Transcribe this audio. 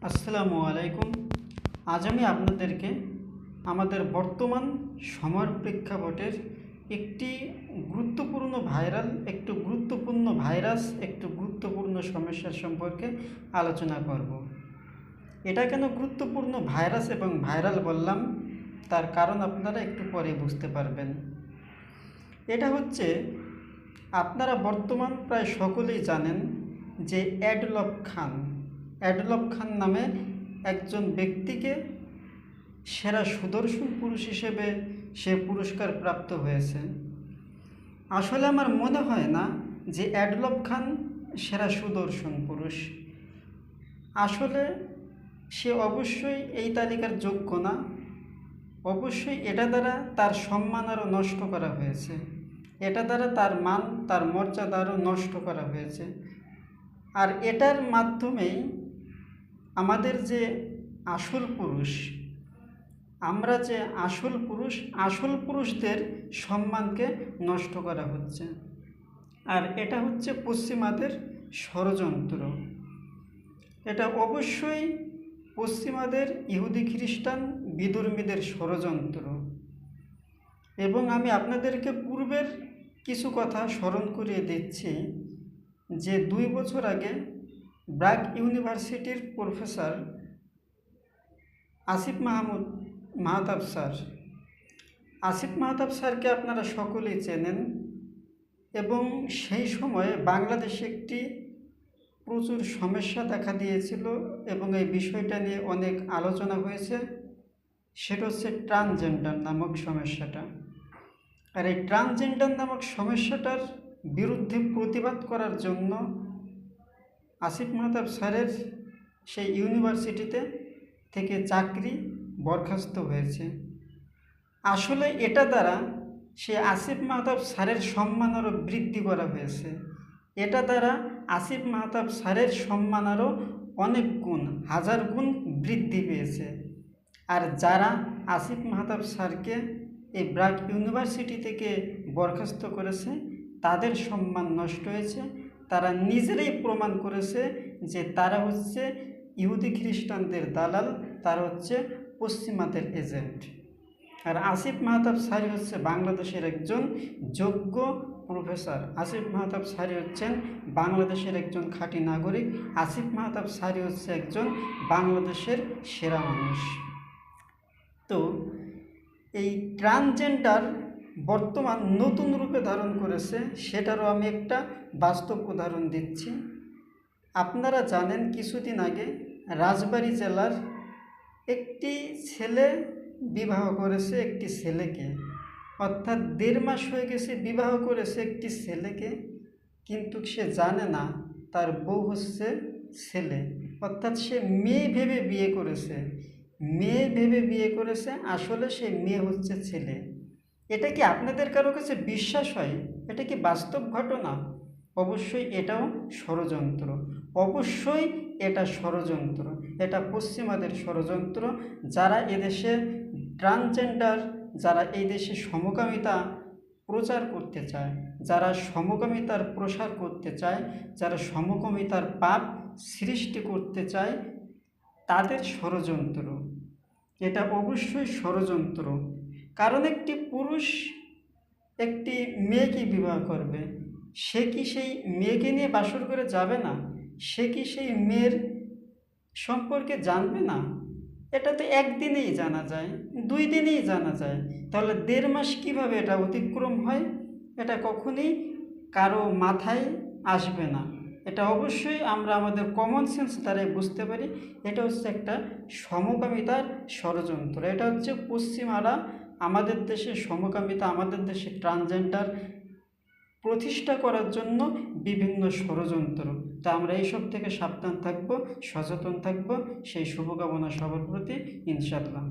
আসসালামু আলাইকুম। আজ আমি আপনাদেরকে আমাদের বর্তমান সময়ের প্রেক্ষাপটের একটি গুরুত্বপূর্ণ ভাইরাস একটু গুরুত্বপূর্ণ সমস্যার সম্পর্কে আলোচনা করব। এটা কেন গুরুত্বপূর্ণ ভাইরাস এবং ভাইরাল বললাম তার কারণ আপনারা একটু পরে বুঝতে পারবেন। এটা হচ্ছে, আপনারা বর্তমান প্রায় সকলেই জানেন যে অ্যাডলফ খান নামে একজন ব্যক্তিকে সেরা সুদর্শন পুরুষ হিসেবে সে পুরস্কার প্রাপ্ত হয়েছে। আসলে আমার মনে হয় না যে অ্যাডলফ খান সেরা সুদর্শন পুরুষ। আসলে সে অবশ্যই এই তালিকার যোগ্য না। অবশ্যই এটা দ্বারা তার সম্মান আরও নষ্ট করা হয়েছে, এটা দ্বারা তার মান তার মর্যাদা আরও নষ্ট করা হয়েছে। আর এটার মাধ্যমেই আমাদের যে আসল পুরুষ, আমরা যে আসল পুরুষদের সম্মানকে নষ্ট করা হচ্ছে। আর এটা হচ্ছে পশ্চিমাদের ষড়যন্ত্র। এটা অবশ্যই পশ্চিমাদের ইহুদি খ্রিস্টান বিধর্মীদের ষড়যন্ত্র। এবং আমি আপনাদেরকে পূর্বের কিছু কথা স্মরণ করিয়ে দিচ্ছি যে 2 বছর আগে ব্র্যাক ইউনিভার্সিটির প্রফেসর আসিফ মাহতাব স্যারকে আপনারা সকলেই চেনেন। এবং সেই সময়ে বাংলাদেশে একটি প্রচুর সমস্যা দেখা দিয়েছিল এবং এই বিষয়টা নিয়ে অনেক আলোচনা হয়েছে। সেটা হচ্ছে ট্রান্সজেন্ডার নামক সমস্যাটা। আর এই ট্রান্সজেন্ডার নামক সমস্যাটার বিরুদ্ধে প্রতিবাদ করার জন্য আসিফ মাহতাব স্যারের সেই ইউনিভার্সিটিতে থেকে চাকরি বরখাস্ত হয়েছে। আসলে এটা দ্বারা সে আসিফ মাহতাব স্যারের সম্মান আরও বৃদ্ধি করা হয়েছে। এটা দ্বারা আসিফ মাহতাব স্যারের সম্মান আরও অনেক গুণ, হাজার গুণ বৃদ্ধি পেয়েছে। আর যারা আসিফ মাহতাব স্যারকে এই ব্র্যাক ইউনিভার্সিটি থেকে বরখাস্ত করেছে তাদের সম্মান নষ্ট হয়েছে। তারা নিজেরাই প্রমাণ করেছে যে তারা হচ্ছে ইহুদি খ্রিস্টানদের দালাল, তারা হচ্ছে পশ্চিমাদের এজেন্ট। আর আসিফ মাহতাব স্যার হচ্ছে বাংলাদেশের একজন যোগ্য প্রফেসর। আসিফ মাহতাব স্যার হচ্ছেন বাংলাদেশের একজন খাঁটি নাগরিক। আসিফ মাহতাব স্যার হচ্ছে একজন বাংলাদেশের সেরা মানুষ। তো এই ট্রান্সজেন্ডার বর্তমান নতুন রূপে ধারণ করেছে, সেটারও আমি একটা বাস্তব উদাহরণ দিচ্ছি। আপনারা জানেন কিছুদিন আগে রাজবাড়ী জেলার একটি ছেলে বিবাহ করেছে একটি ছেলেকে, অর্থাৎ 1.5 মাস হয়ে গেছে বিবাহ করেছে একটি ছেলেকে, কিন্তু সে জানে না তার বউ হচ্ছে ছেলে। অর্থাৎ সে মেয়ে ভেবে বিয়ে করেছে, আসলে সে মেয়ে হচ্ছে ছেলে। এটা কি আপনাদের কারো কাছে বিশ্বাস হয়? এটা কি বাস্তব ঘটনা? অবশ্যই এটাও ষড়যন্ত্র। অবশ্যই এটা ষড়যন্ত্র, এটা পশ্চিমাদের ষড়যন্ত্র। যারা এদেশে ট্রান্সজেন্ডার, যারা এই দেশে সমকামিতা প্রচার করতে চায়, যারা সমকামিতার প্রসার করতে চায়, যারা সমকামিতার পাপ সৃষ্টি করতে চায়, তাদের ষড়যন্ত্র। এটা অবশ্যই ষড়যন্ত্র। কারণ একটি পুরুষ একটি মেয়েকে বিবাহ করবে, সে কি সেই মেয়েকে নিয়ে বাসর করে যাবে না? সে কি সেই মেয়ের সম্পর্কে জানবে না? এটা তো একদিনেই জানা যায়, 2 দিনেই জানা যায়। তাহলে 1.5 মাস কীভাবে এটা অতিক্রম হয়? এটা কখনই কারো মাথায় আসবে না। এটা অবশ্যই আমরা আমাদের কমন সেন্স দ্বারাই বুঝতে পারি এটা হচ্ছে একটা সমকামিতার ষড়যন্ত্র। এটা হচ্ছে পশ্চিমারা আমাদের দেশে সমকামিতা, আমাদের দেশে ট্রান্সজেন্ডার প্রতিষ্ঠা করার জন্য বিভিন্ন ষড়যন্ত্র। তা আমরা এইসব থেকে সাবধান থাকব, সচেতন থাকব, সেই শুভকামনা সবার প্রতি, ইনশাআল্লাহ।